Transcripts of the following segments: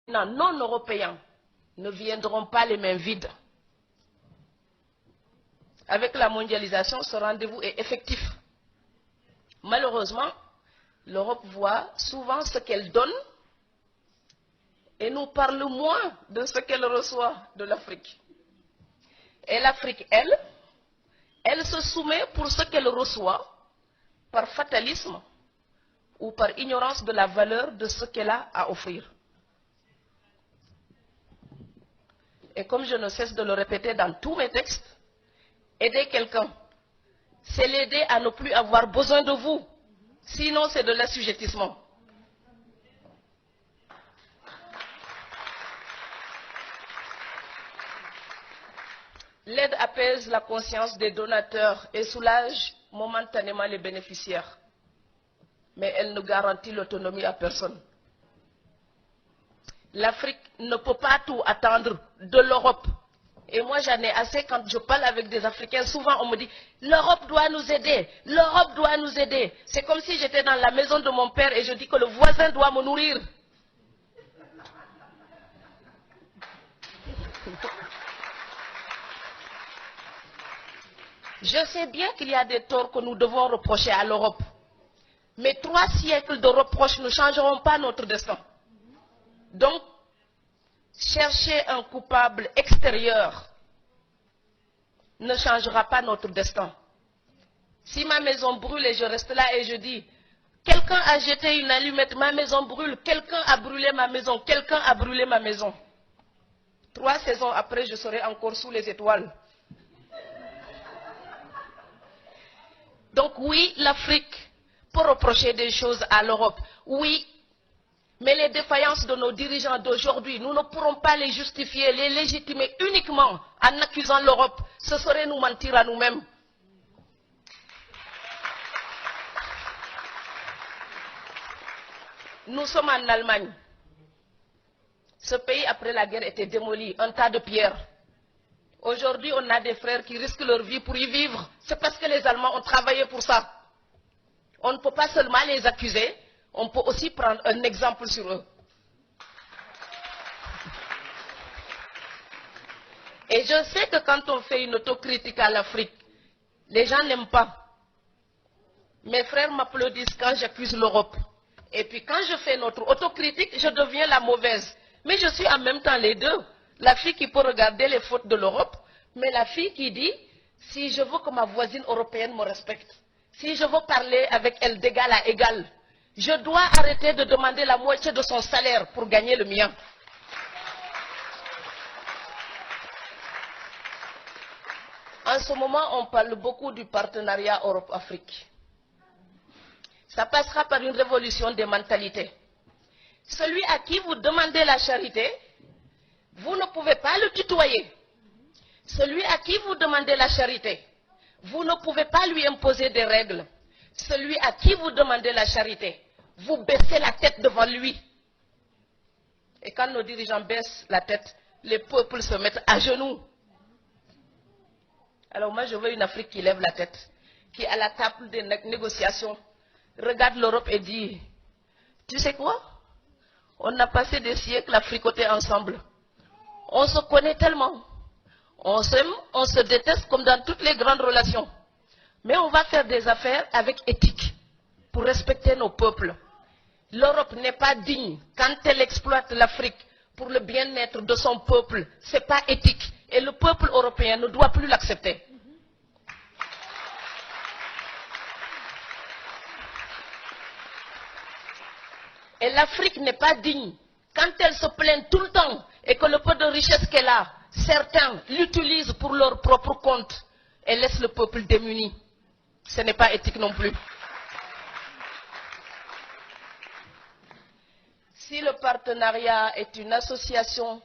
non européens ne viendront pas les mains vides. Avec la mondialisation, ce rendez-vous est effectif. Malheureusement, l'Europe voit souvent ce qu'elle donne et nous parle moins de ce qu'elle reçoit de l'Afrique. Et l'Afrique, elle se soumet pour ce qu'elle reçoit par fatalisme ou par ignorance de la valeur de ce qu'elle a à offrir. Et comme je ne cesse de le répéter dans tous mes textes, aider quelqu'un, c'est l'aider à ne plus avoir besoin de vous. Sinon, c'est de l'assujettissement. L'aide apaise la conscience des donateurs et soulage momentanément les bénéficiaires. Mais elle ne garantit l'autonomie à personne. L'Afrique ne peut pas tout attendre de l'Europe. Et moi, j'en ai assez quand je parle avec des Africains. Souvent, on me dit, l'Europe doit nous aider, l'Europe doit nous aider. C'est comme si j'étais dans la maison de mon père et je dis que le voisin doit me nourrir. Je sais bien qu'il y a des torts que nous devons reprocher à l'Europe. Mais 3 siècles de reproches ne changeront pas notre destin. Donc, chercher un coupable extérieur ne changera pas notre destin. Si ma maison brûle et je reste là et je dis, quelqu'un a jeté une allumette, ma maison brûle, quelqu'un a brûlé ma maison, quelqu'un a brûlé ma maison. 3 saisons après, je serai encore sous les étoiles. Donc oui, l'Afrique peut reprocher des choses à l'Europe. Oui, mais les défaillances de nos dirigeants d'aujourd'hui, nous ne pourrons pas les justifier, les légitimer uniquement en accusant l'Europe. Ce serait nous mentir à nous-mêmes. Nous sommes en Allemagne. Ce pays, après la guerre, était démoli, un tas de pierres. Aujourd'hui, on a des frères qui risquent leur vie pour y vivre. C'est parce que les Allemands ont travaillé pour ça. On ne peut pas seulement les accuser, on peut aussi prendre un exemple sur eux. Et je sais que quand on fait une autocritique à l'Afrique, les gens n'aiment pas. Mes frères m'applaudissent quand j'accuse l'Europe. Et puis quand je fais notre autocritique, je deviens la mauvaise. Mais je suis en même temps les deux. La fille qui peut regarder les fautes de l'Europe, mais la fille qui dit, si je veux que ma voisine européenne me respecte, si je veux parler avec elle d'égal à égal, je dois arrêter de demander la moitié de son salaire pour gagner le mien. En ce moment, on parle beaucoup du partenariat Europe-Afrique. Ça passera par une révolution des mentalités. Celui à qui vous demandez la charité, vous ne pouvez pas le tutoyer. Celui à qui vous demandez la charité, vous ne pouvez pas lui imposer des règles. Celui à qui vous demandez la charité, vous baissez la tête devant lui. Et quand nos dirigeants baissent la tête, les peuples se mettent à genoux. Alors moi, je veux une Afrique qui lève la tête, qui à la table des négociations regarde l'Europe et dit, tu sais quoi? On a passé des siècles à fricoter ensemble. On se connaît tellement. On s'aime, on se déteste comme dans toutes les grandes relations. Mais on va faire des affaires avec éthique pour respecter nos peuples. L'Europe n'est pas digne quand elle exploite l'Afrique pour le bien-être de son peuple. Ce n'est pas éthique. Et le peuple européen ne doit plus l'accepter. Et l'Afrique n'est pas digne quand elle se plaint tout le temps et que le peu de richesse qu'elle a, certains l'utilisent pour leur propre compte et laissent le peuple démuni. Ce n'est pas éthique non plus. Si le partenariat est une association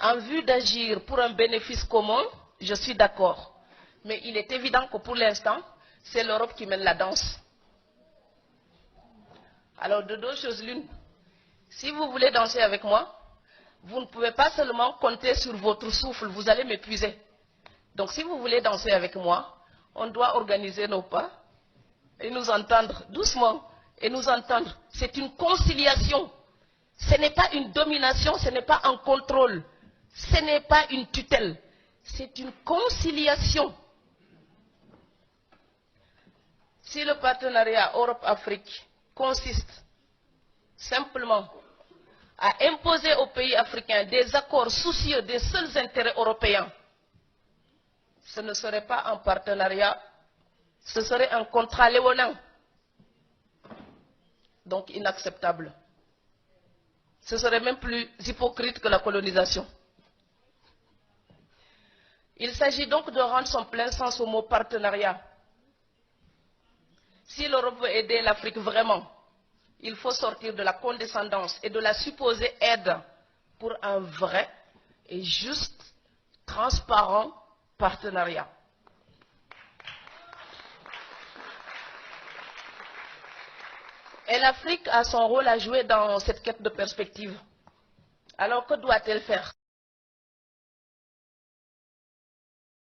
en vue d'agir pour un bénéfice commun, je suis d'accord. Mais il est évident que pour l'instant, c'est l'Europe qui mène la danse. Alors de 2 choses l'une. Si vous voulez danser avec moi, vous ne pouvez pas seulement compter sur votre souffle, vous allez m'épuiser. Donc si vous voulez danser avec moi, on doit organiser nos pas et nous entendre doucement et nous entendre. C'est une conciliation. Ce n'est pas une domination, ce n'est pas un contrôle, ce n'est pas une tutelle, c'est une conciliation. Si le partenariat Europe-Afrique consiste simplement à imposer aux pays africains des accords soucieux des seuls intérêts européens, ce ne serait pas un partenariat, ce serait un contrat léonin, donc inacceptable. Ce serait même plus hypocrite que la colonisation. Il s'agit donc de rendre son plein sens au mot partenariat. Si l'Europe veut aider l'Afrique vraiment, il faut sortir de la condescendance et de la supposée aide pour un vrai et juste, transparent partenariat. Et l'Afrique a son rôle à jouer dans cette quête de perspective. Alors que doit-elle faire?